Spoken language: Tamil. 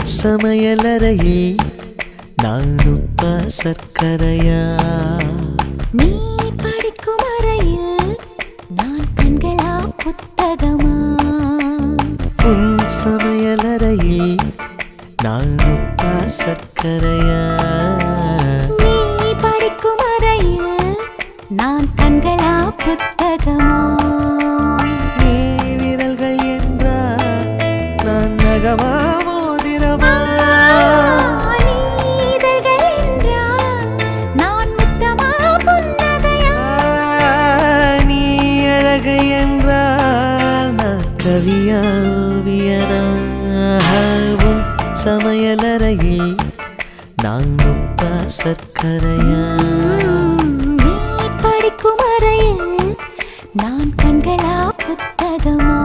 சமையலறையில் நான் உப்பா சர்க்கரையா? நீ படிக்கும் அறையில் நான் கண்களா புத்தகமா? உன் சமையலறையில் நான் உப்பா சர்க்கரையா? நீ படிக்கும் அறையில் நான் கண்களா புத்தகமா? நீ விரல்கள் என்றால் நான் நகமா மோதிரமா? நீதழ்கள் என்றால் நான் முத்தமா புன்னகையா? நீ அழகு என்றால் நான் கவியா ஓவியனா? உன் சமையலறையில் நான் உப்பா சர்க்கரையா? நீ படிக்கும் அறையில் நான் கண்களா புத்தகமா?